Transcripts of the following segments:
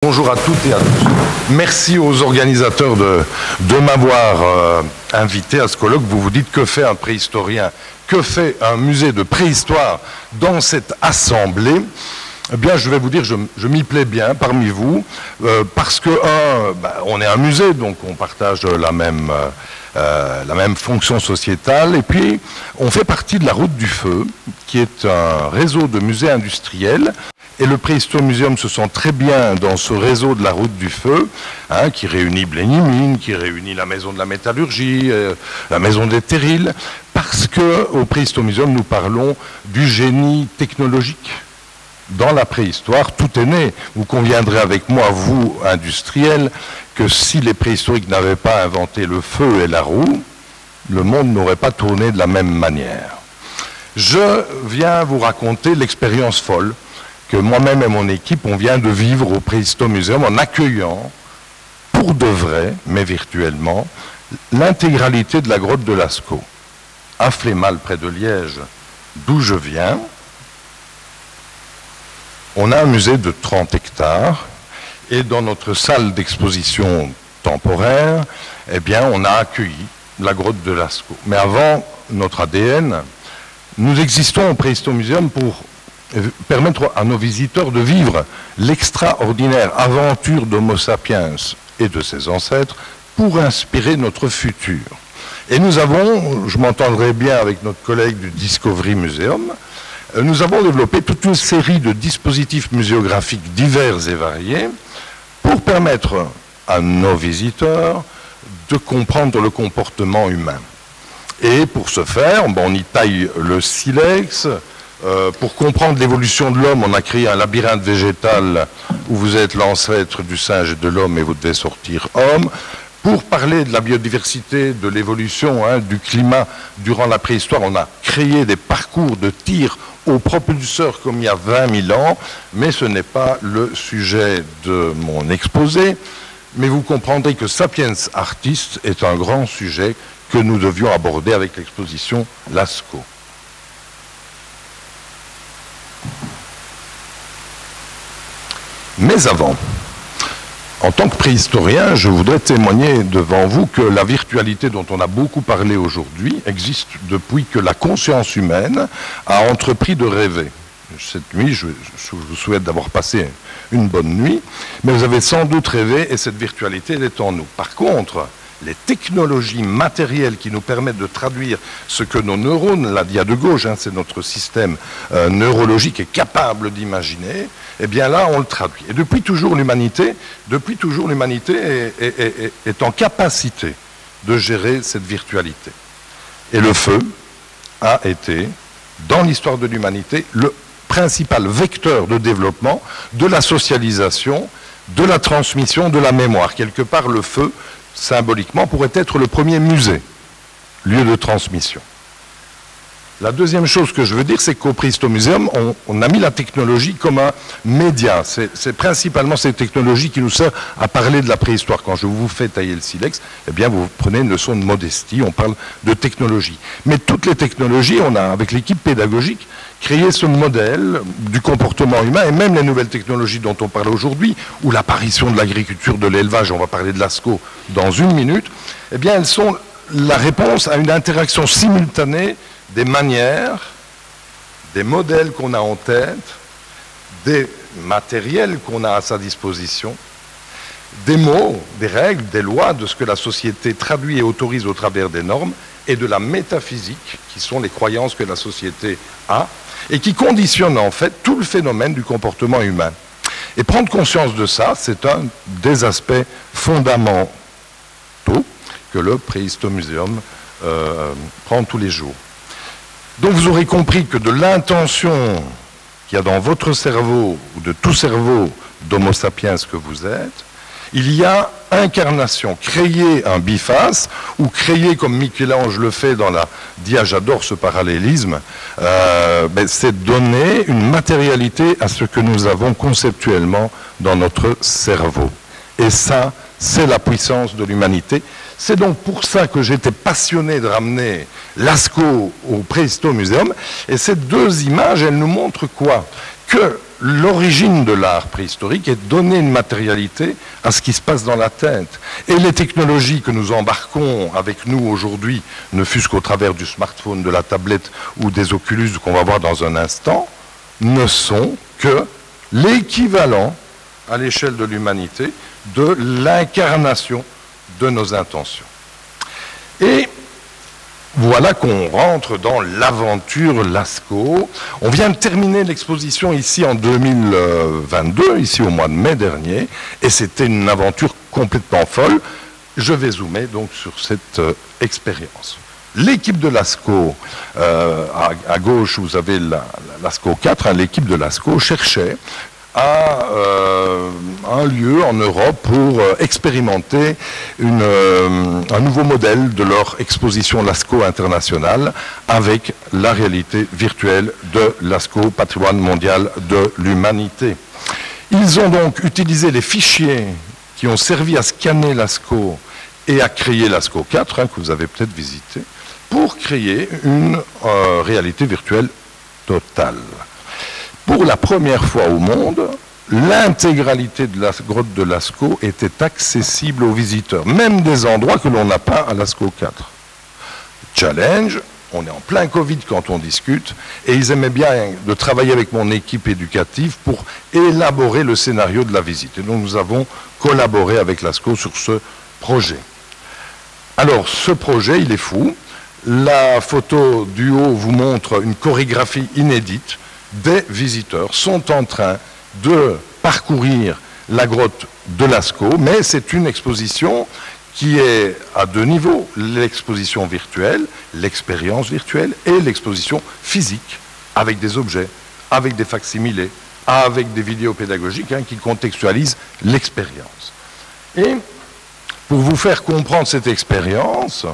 Bonjour à toutes et à tous. Merci aux organisateurs de m'avoir invité à ce colloque. Vous vous dites, que fait un préhistorien? Que fait un musée de préhistoire dans cette assemblée? Eh bien, je vais vous dire, je m'y plais bien parmi vous, parce que, on est un musée, donc on partage la même fonction sociétale, et puis on fait partie de la Route du Feu, qui est un réseau de musées industriels, et le Préhistomuséum se sent très bien dans ce réseau de la Route du Feu, qui réunit Blenny-Mines, qui réunit la Maison de la Métallurgie, la Maison des Terrils, parce qu'au Préhistomuséum, nous parlons du génie technologique. Dans la préhistoire, tout est né. Vous conviendrez avec moi, vous, industriels, que si les préhistoriques n'avaient pas inventé le feu et la roue, le monde n'aurait pas tourné de la même manière. Je viens vous raconter l'expérience folle que moi-même et mon équipe, on vient de vivre au Préhistomuséum en accueillant, pour de vrai, mais virtuellement, l'intégralité de la grotte de Lascaux, à Flémal, près de Liège, d'où je viens. On a un musée de 30 hectares et dans notre salle d'exposition temporaire, eh bien, on a accueilli la grotte de Lascaux. Mais avant notre ADN, nous existons au Préhistomuséum pour permettre à nos visiteurs de vivre l'extraordinaire aventure d'Homo sapiens et de ses ancêtres pour inspirer notre futur. Et nous avons, je m'entendrai bien avec notre collègue du Discovery Museum, nous avons développé toute une série de dispositifs muséographiques divers et variés pour permettre à nos visiteurs de comprendre le comportement humain. Et pour ce faire, on y taille le silex. Pour comprendre l'évolution de l'homme, on a créé un labyrinthe végétal où vous êtes l'ancêtre du singe et de l'homme et vous devez sortir homme. Pour parler de la biodiversité, de l'évolution, du climat durant la préhistoire, on a créé des parcours de tir au propulseur comme il y a 20 000 ans, mais ce n'est pas le sujet de mon exposé. Mais vous comprendrez que Sapiens Artis est un grand sujet que nous devions aborder avec l'exposition Lascaux. Mais avant, en tant que préhistorien, je voudrais témoigner devant vous que la virtualité dont on a beaucoup parlé aujourd'hui existe depuis que la conscience humaine a entrepris de rêver. Cette nuit, je vous souhaite d'avoir passé une bonne nuit, mais vous avez sans doute rêvé et cette virtualité, elle est en nous. Par contre, les technologies matérielles qui nous permettent de traduire ce que nos neurones, la dia de gauche, c'est notre système neurologique, est capable d'imaginer, eh bien là, on le traduit. Et depuis toujours, l'humanité est en capacité de gérer cette virtualité. Et le feu a été, dans l'histoire de l'humanité, le principal vecteur de développement de la socialisation, de la transmission, de la mémoire. Quelque part, le feu, symboliquement, pourrait être le premier musée, lieu de transmission. La deuxième chose que je veux dire, c'est qu'au Préhistomuséum, on a mis la technologie comme un média. C'est principalement cette technologie qui nous sert à parler de la préhistoire. Quand je vous fais tailler le silex, eh bien, vous prenez une leçon de modestie, on parle de technologie. Mais toutes les technologies, on a, avec l'équipe pédagogique, créé ce modèle du comportement humain, et même les nouvelles technologies dont on parle aujourd'hui, ou l'apparition de l'agriculture, de l'élevage, on va parler de Lascaux dans une minute, eh bien, elles sont la réponse à une interaction simultanée des manières, des modèles qu'on a en tête, des matériels qu'on a à sa disposition, des mots, des règles, des lois, de ce que la société traduit et autorise au travers des normes, et de la métaphysique, qui sont les croyances que la société a, et qui conditionnent en fait tout le phénomène du comportement humain. Et prendre conscience de ça, c'est un des aspects fondamentaux que le Préhistomuséum prend tous les jours. Donc vous aurez compris que de l'intention qu'il y a dans votre cerveau, ou de tout cerveau d'Homo sapiens que vous êtes, il y a incarnation, créer un biface, ou créer, comme Michel-Ange le fait dans la dia, j'adore ce parallélisme, c'est donner une matérialité à ce que nous avons conceptuellement dans notre cerveau. Et ça, c'est la puissance de l'humanité. C'est donc pour ça que j'étais passionné de ramener Lascaux au Préhistomuséum. Et ces deux images, elles nous montrent quoi? Que l'origine de l'art préhistorique est de donner une matérialité à ce qui se passe dans la tête. Et les technologies que nous embarquons avec nous aujourd'hui, ne fût-ce qu'au travers du smartphone, de la tablette ou des Oculus qu'on va voir dans un instant, ne sont que l'équivalent à l'échelle de l'humanité de l'incarnation de nos intentions. Et voilà qu'on rentre dans l'aventure Lascaux. On vient de terminer l'exposition ici en 2022, ici au mois de mai dernier, et c'était une aventure complètement folle. Je vais zoomer donc sur cette expérience. L'équipe de Lascaux, à gauche vous avez Lascaux 4, hein, l'équipe de Lascaux cherchait à un lieu en Europe pour expérimenter un nouveau modèle de leur exposition Lascaux internationale avec la réalité virtuelle de Lascaux, patrimoine mondial de l'humanité. Ils ont donc utilisé les fichiers qui ont servi à scanner Lascaux et à créer Lascaux 4, hein, que vous avez peut-être visité, pour créer une réalité virtuelle totale. Pour la première fois au monde, l'intégralité de la grotte de Lascaux était accessible aux visiteurs, même des endroits que l'on n'a pas à Lascaux 4. Challenge, on est en plein Covid quand on discute, et ils aimaient bien de travailler avec mon équipe éducative pour élaborer le scénario de la visite. Et donc nous avons collaboré avec Lascaux sur ce projet. Alors ce projet, il est fou. La photo du haut vous montre une chorégraphie inédite. Des visiteurs sont en train de parcourir la grotte de Lascaux, mais c'est une exposition qui est à deux niveaux, l'exposition virtuelle, l'expérience virtuelle et l'exposition physique, avec des objets, avec des facsimilés, avec des vidéos pédagogiques qui contextualisent l'expérience. Et pour vous faire comprendre cette expérience,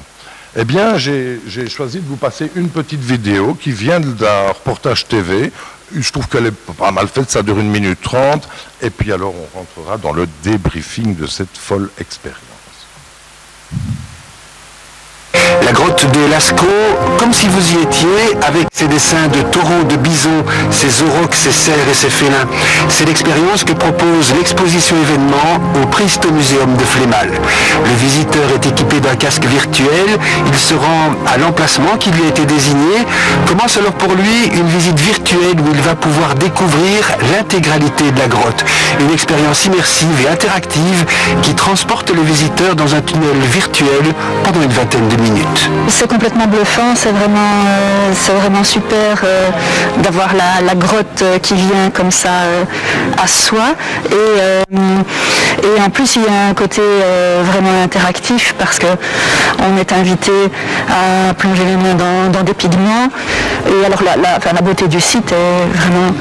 eh bien, j'ai choisi de vous passer une petite vidéo qui vient d'un reportage TV. Je trouve qu'elle est pas mal faite, ça dure 1 minute 30. Et puis alors, on rentrera dans le débriefing de cette folle expérience. La grotte de Lascaux, comme si vous y étiez, avec ses dessins de taureaux, de bisons, ses aurochs, ses cerfs et ses félins. C'est l'expérience que propose l'exposition événement au Préhistomuséum de Flémal. Le visiteur est équipé d'un casque virtuel, il se rend à l'emplacement qui lui a été désigné. Commence alors pour lui une visite virtuelle où il va pouvoir découvrir l'intégralité de la grotte. Une expérience immersive et interactive qui transporte le visiteur dans un tunnel virtuel pendant une vingtaine de minutes. C'est complètement bluffant, c'est vraiment super d'avoir la grotte qui vient comme ça à soi. Et en plus, il y a un côté vraiment interactif parce qu'on est invité à plonger les mains dans des pigments. Et alors la beauté du site est vraiment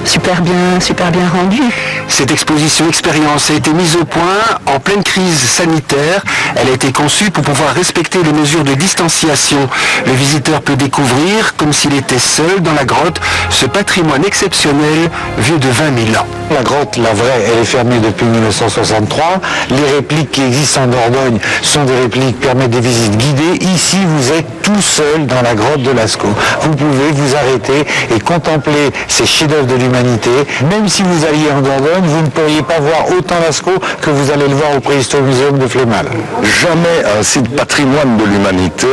super bien rendue. Cette exposition expérience a été mise au point en pleine crise sanitaire. Elle a été conçue pour pouvoir respecter les mesures de distanciation. Le visiteur peut découvrir, comme s'il était seul dans la grotte, ce patrimoine exceptionnel vieux de 20 000 ans. La grotte, la vraie, elle est fermée depuis 1963. Les répliques qui existent en Dordogne sont des répliques qui permettent des visites guidées. Ici, vous êtes tout seul dans la grotte de Lascaux. Vous pouvez vous arrêter et contempler ces chefs-d'œuvre de l'humanité. Même si vous alliez en Dordogne, vous ne pourriez pas voir autant Lascaux que vous allez le voir au Préhistomuséum de Flémal. Jamais un site patrimoine de l'humanité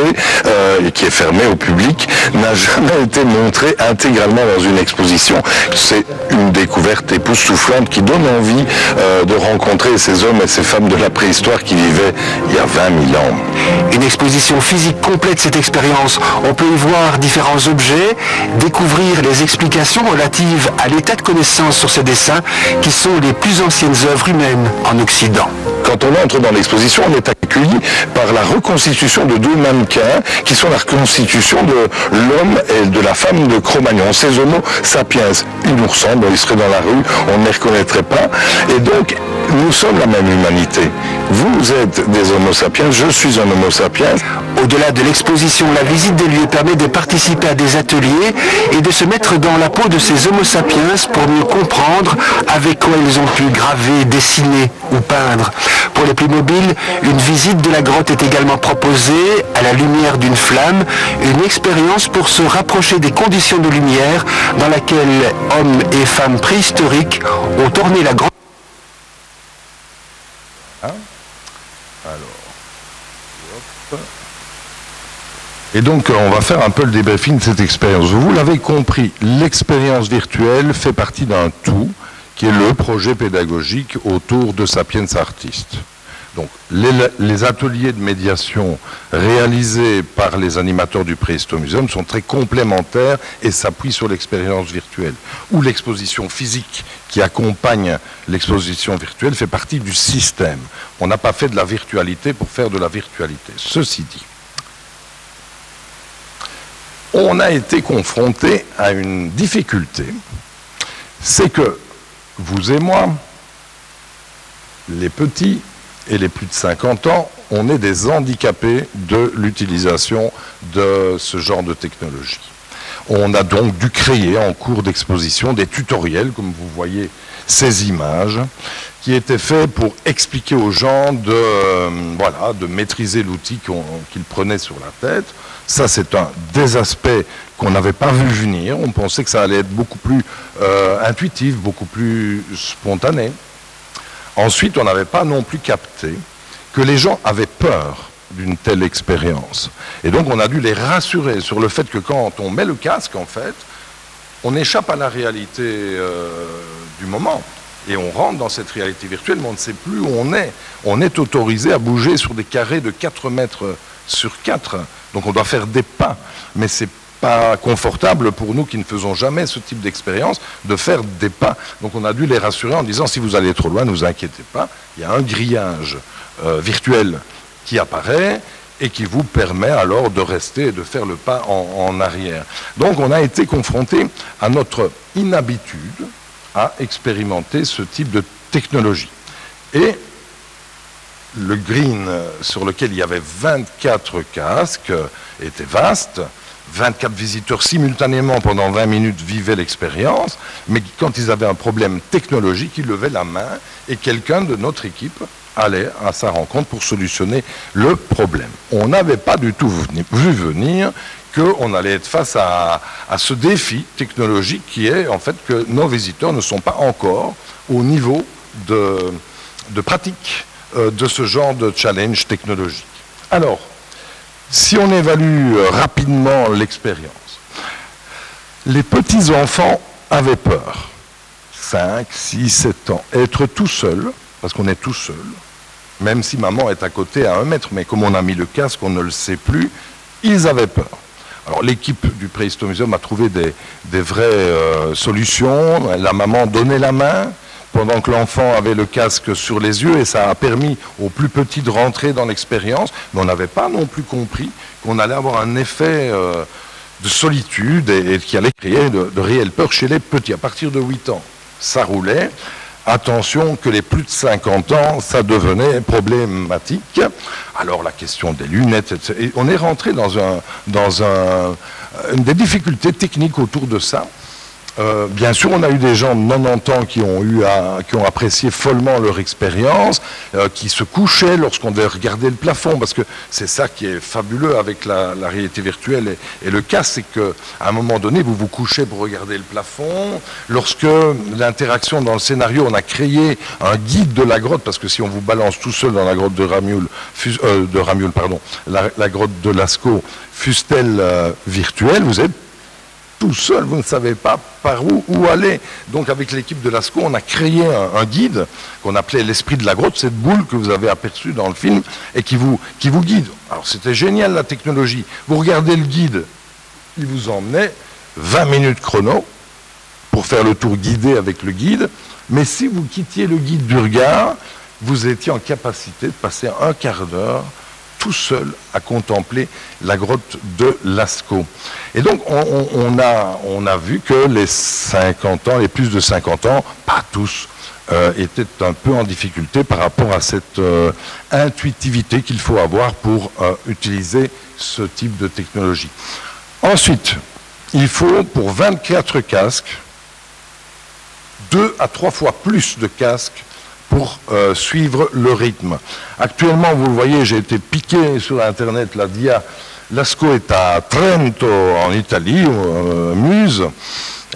qui est fermé au public n'a jamais été montré intégralement dans une exposition. C'est une découverte époustouflante qui donne envie de rencontrer ces hommes et ces femmes de la préhistoire qui vivaient il y a 20 000 ans. Une exposition physique complète cette expérience. On peut y voir différents objets, découvrir les explications relatives à l'état de connaissance sur ces dessins qui sont les plus anciennes œuvres humaines en Occident. Quand on entre dans l'exposition, on est accueilli par la reconstitution de 2 mannequins qui sont la reconstitution de l'homme et de la femme de Cro-Magnon. Ces homo sapiens, ils nous ressemblent, ils seraient dans la rue, on ne les reconnaîtrait pas. Et donc, nous sommes la même humanité. Vous êtes des Homo sapiens, je suis un Homo sapiens. Au-delà de l'exposition, la visite des lieux permet de participer à des ateliers et de se mettre dans la peau de ces Homo sapiens pour mieux comprendre avec quoi ils ont pu graver, dessiner ou peindre. Pour les plus mobiles, une visite de la grotte est également proposée à la lumière d'une flamme, une expérience pour se rapprocher des conditions de lumière dans laquelle hommes et femmes préhistoriques ont orné la grotte. Et donc, on va faire un peu le débriefing de cette expérience. Vous l'avez compris, l'expérience virtuelle fait partie d'un tout, qui est le projet pédagogique autour de Sapiens Artist. Donc, les ateliers de médiation réalisés par les animateurs du Préhistomuseum sont très complémentaires et s'appuient sur l'expérience virtuelle. Ou l'exposition physique qui accompagne l'exposition virtuelle fait partie du système. On n'a pas fait de la virtualité pour faire de la virtualité. Ceci dit, on a été confronté à une difficulté, c'est que vous et moi, les petits et les plus de 50 ans, on est des handicapés de l'utilisation de ce genre de technologie. On a donc dû créer en cours d'exposition des tutoriels, comme vous voyez ces images, qui étaient faits pour expliquer aux gens de maîtriser l'outil qu'ils prenaient sur la tête. Ça, c'est un des aspects qu'on n'avait pas vu venir. On pensait que ça allait être beaucoup plus intuitif, beaucoup plus spontané. Ensuite, on n'avait pas non plus capté que les gens avaient peur d'une telle expérience. Et donc, on a dû les rassurer sur le fait que quand on met le casque, en fait, on échappe à la réalité du moment. Et on rentre dans cette réalité virtuelle, mais on ne sait plus où on est. On est autorisé à bouger sur des carrés de 4 mètres sur 4. Donc on doit faire des pas. Mais c'est pas confortable pour nous qui ne faisons jamais ce type d'expérience de faire des pas. Donc on a dû les rassurer en disant si vous allez trop loin, ne vous inquiétez pas, il y a un grillage virtuel qui apparaît et qui vous permet alors de rester et de faire le pas en arrière. Donc on a été confronté à notre inhabitude à expérimenter ce type de technologie. Et le green sur lequel il y avait 24 casques était vaste. 24 visiteurs simultanément pendant 20 minutes vivaient l'expérience, mais quand ils avaient un problème technologique, ils levaient la main et quelqu'un de notre équipe allait à sa rencontre pour solutionner le problème. On n'avait pas du tout vu venir qu'on allait être face à ce défi technologique qui est en fait que nos visiteurs ne sont pas encore au niveau de pratique de ce genre de challenge technologique. Alors, si on évalue rapidement l'expérience, les petits-enfants avaient peur. 5, 6, 7 ans. Être tout seul, parce qu'on est tout seul, même si maman est à côté à 1 mètre, mais comme on a mis le casque, on ne le sait plus, ils avaient peur. Alors l'équipe du Préhistomuseum a trouvé des vraies solutions. La maman donnait la main pendant que l'enfant avait le casque sur les yeux et ça a permis aux plus petits de rentrer dans l'expérience, mais on n'avait pas non plus compris qu'on allait avoir un effet de solitude et qui allait créer de réelles peurs chez les petits. À partir de 8 ans, ça roulait. Attention que les plus de 50 ans, ça devenait problématique. Alors la question des lunettes, etc. Et on est rentré dans des difficultés techniques autour de ça. Bien sûr, on a eu des gens de 90 ans qui ont apprécié follement leur expérience, qui se couchaient lorsqu'on devait regarder le plafond, parce que c'est ça qui est fabuleux avec la réalité virtuelle et le casque, c'est qu'à un moment donné, vous vous couchez pour regarder le plafond. Lorsque l'interaction dans le scénario, on a créé un guide de la grotte, parce que si on vous balance tout seul dans la grotte de Ramul, la grotte de Lascaux, fût-elle virtuelle, vous êtes tout seul, vous ne savez pas par où aller. Donc avec l'équipe de Lascaux, on a créé un guide qu'on appelait l'esprit de la grotte, cette boule que vous avez aperçue dans le film et qui vous guide. Alors c'était génial la technologie. Vous regardez le guide, il vous emmenait 20 minutes chrono pour faire le tour guidé avec le guide, mais si vous quittiez le guide du regard, vous étiez en capacité de passer un quart d'heure tout seul à contempler la grotte de Lascaux. Et donc on a vu que les 50 ans, les plus de 50 ans, pas tous, était un peu en difficulté par rapport à cette intuitivité qu'il faut avoir pour utiliser ce type de technologie. Ensuite, il faut pour 24 casques 2 à 3 fois plus de casques pour suivre le rythme. Actuellement, vous le voyez, j'ai été piqué sur Internet, la DIA. Lasco est à Trento, en Italie, Muse.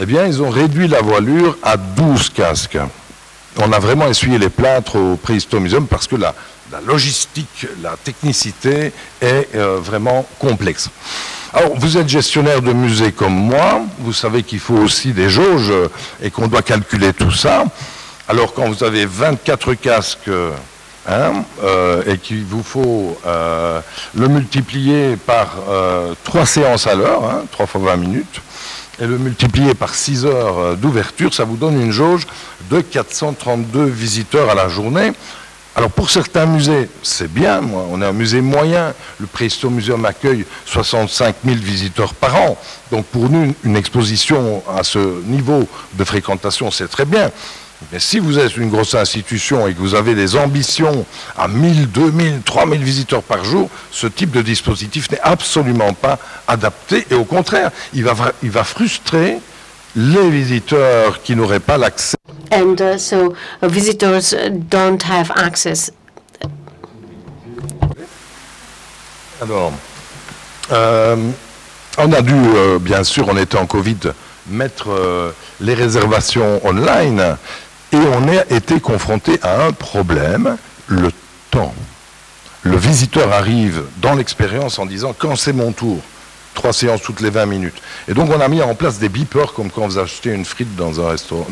Eh bien, ils ont réduit la voilure à 12 casques. On a vraiment essuyé les plâtres au Préhistomuseum parce que la logistique, la technicité est vraiment complexe. Alors, vous êtes gestionnaire de musée comme moi, vous savez qu'il faut aussi des jauges et qu'on doit calculer tout ça. Alors, quand vous avez 24 casques, et qu'il vous faut le multiplier par 3 séances à l'heure, 3 fois 20 minutes, et le multiplier par 6 heures d'ouverture, ça vous donne une jauge de 432 visiteurs à la journée. Alors pour certains musées, c'est bien, on est un musée moyen, le Préhistomuseum accueille 65 000 visiteurs par an, donc pour nous, une exposition à ce niveau de fréquentation, c'est très bien. Mais si vous êtes une grosse institution et que vous avez des ambitions à 1000, 2000, 3000 visiteurs par jour, ce type de dispositif n'est absolument pas adapté. Et au contraire, il va frustrer les visiteurs qui n'auraient pas l'accès. And so visitors don't have access. Alors, on a dû, bien sûr, on était en Covid, mettre les réservations online. Et on a été confronté à un problème, le temps. Le visiteur arrive dans l'expérience en disant « quand c'est mon tour ?» 3 séances toutes les 20 minutes. Et donc on a mis en place des beepers, comme quand vous achetez une frite dans un restaurant,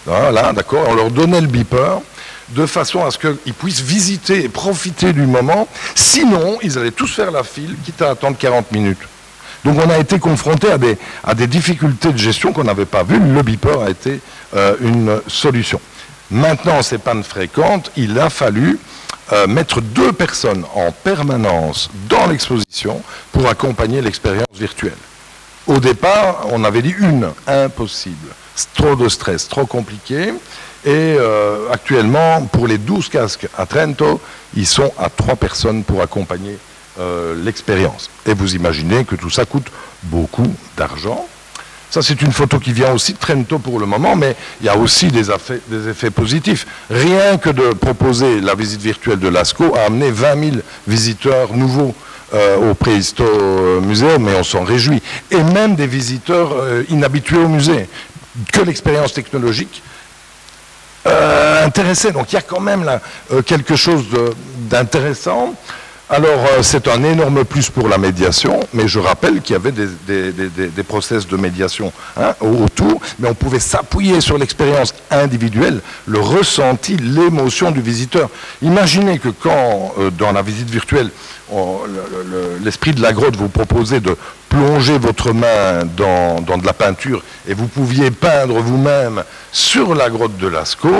là, d'accord, on leur donnait le beeper, de façon à ce qu'ils puissent visiter et profiter du moment. Sinon, ils allaient tous faire la file, quitte à attendre 40 minutes. Donc on a été confronté à des difficultés de gestion qu'on n'avait pas vues. Le beeper a été une solution. Maintenant, ces pannes fréquentes, il a fallu mettre 2 personnes en permanence dans l'exposition pour accompagner l'expérience virtuelle. Au départ, on avait dit impossible. Trop de stress, trop compliqué. Et actuellement, pour les 12 casques à Trento, ils sont à 3 personnes pour accompagner l'expérience. Et vous imaginez que tout ça coûte beaucoup d'argent. Ça, c'est une photo qui vient aussi de Trento pour le moment, mais il y a aussi des effets positifs. Rien que de proposer la visite virtuelle de Lasco a amené 20 000 visiteurs nouveaux au Préhistomuseum, mais on s'en réjouit. Et même des visiteurs inhabitués au musée, que l'expérience technologique intéressait. Donc il y a quand même là quelque chose d'intéressant. Alors, c'est un énorme plus pour la médiation, mais je rappelle qu'il y avait des process de médiation autour, mais on pouvait s'appuyer sur l'expérience individuelle, le ressenti, l'émotion du visiteur. Imaginez que quand, dans la visite virtuelle, l'esprit de la grotte vous proposait de plonger votre main dans de la peinture et vous pouviez peindre vous-même sur la grotte de Lasco,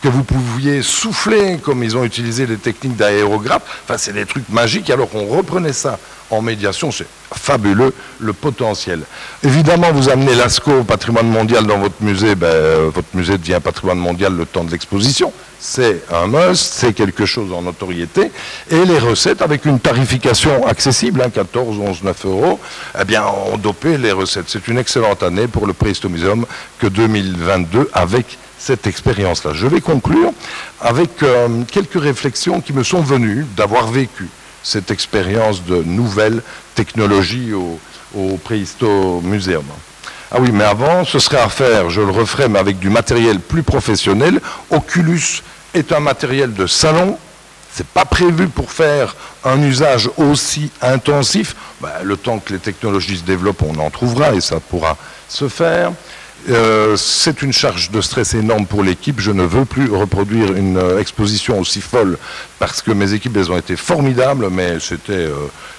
que vous pouviez souffler, comme ils ont utilisé les techniques d'aérographe. Enfin, c'est des trucs magiques. Alors qu'on reprenait ça en médiation, c'est fabuleux, le potentiel. Évidemment, vous amenez Lasco au patrimoine mondial dans votre musée, votre musée devient patrimoine mondial le temps de l'exposition. C'est un must, c'est quelque chose en notoriété. Et les recettes, avec une tarification accessible, 14, 11, 9 euros, eh bien, ont dopé les recettes. C'est une excellente année pour le Préhistomuseum que 2022 avec cette expérience-là. Je vais conclure avec quelques réflexions qui me sont venues d'avoir vécu cette expérience de nouvelles technologies au Préhistomuseum. Ah oui, mais avant, ce serait à faire, je le referai, mais avec du matériel plus professionnel. Oculus est un matériel de salon. C'est pas prévu pour faire un usage aussi intensif. Le temps que les technologies se développent, on en trouvera et ça pourra se faire. C'est une charge de stress énorme pour l'équipe. Je ne veux plus reproduire une exposition aussi folle parce que mes équipes, elles ont été formidables, mais c'était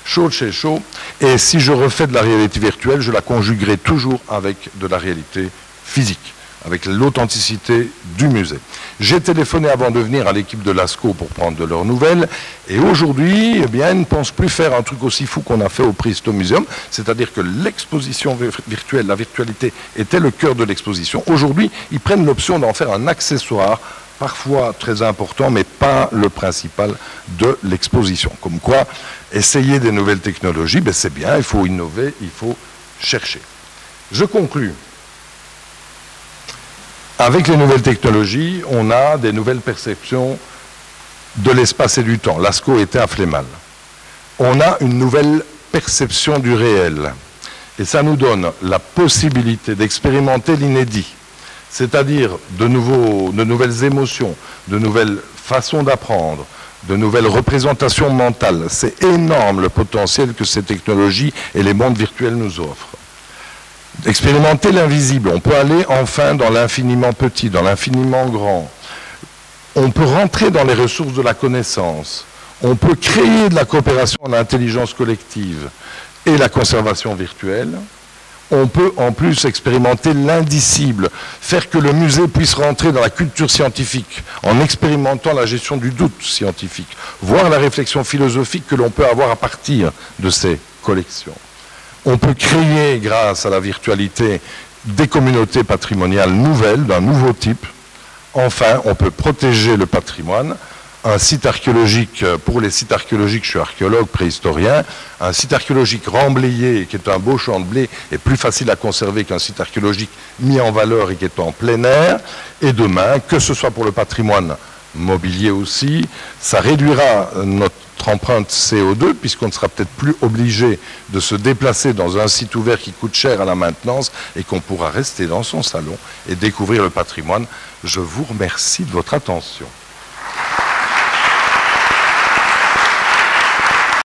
chaud de chez chaud. Et si je refais de la réalité virtuelle, je la conjuguerai toujours avec de la réalité physique. avec l'authenticité du musée. J'ai téléphoné avant de venir à l'équipe de Lascaux pour prendre de leurs nouvelles, et aujourd'hui, eh bien, ils ne pensent plus faire un truc aussi fou qu'on a fait au Prehisto Museum, c'est-à-dire que l'exposition virtuelle, la virtualité était le cœur de l'exposition. Aujourd'hui, ils prennent l'option d'en faire un accessoire, parfois très important, mais pas le principal de l'exposition. Comme quoi, essayer des nouvelles technologies, ben c'est bien, il faut innover, il faut chercher. Je conclus. Avec les nouvelles technologies, on a des nouvelles perceptions de l'espace et du temps. Lascaux était à Flémal. On a une nouvelle perception du réel. Et ça nous donne la possibilité d'expérimenter l'inédit, c'est-à-dire de nouvelles émotions, de nouvelles façons d'apprendre, de nouvelles représentations mentales. C'est énorme le potentiel que ces technologies et les mondes virtuels nous offrent. Expérimenter l'invisible, on peut aller enfin dans l'infiniment petit, dans l'infiniment grand. On peut rentrer dans les ressources de la connaissance. On peut créer de la coopération en intelligence collective et la conservation virtuelle. On peut en plus expérimenter l'indicible, faire que le musée puisse rentrer dans la culture scientifique en expérimentant la gestion du doute scientifique, voir la réflexion philosophique que l'on peut avoir à partir de ces collections. On peut créer, grâce à la virtualité, des communautés patrimoniales nouvelles, d'un nouveau type. Enfin, on peut protéger le patrimoine. Un site archéologique, pour les sites archéologiques, je suis archéologue, préhistorien, un site archéologique remblayé, qui est un beau champ de blé, est plus facile à conserver qu'un site archéologique mis en valeur et qui est en plein air. Et demain, que ce soit pour le patrimoine mobilier aussi, ça réduira notre empreinte CO2, puisqu'on ne sera peut-être plus obligé de se déplacer dans un site ouvert qui coûte cher à la maintenance et qu'on pourra rester dans son salon et découvrir le patrimoine. Je vous remercie de votre attention.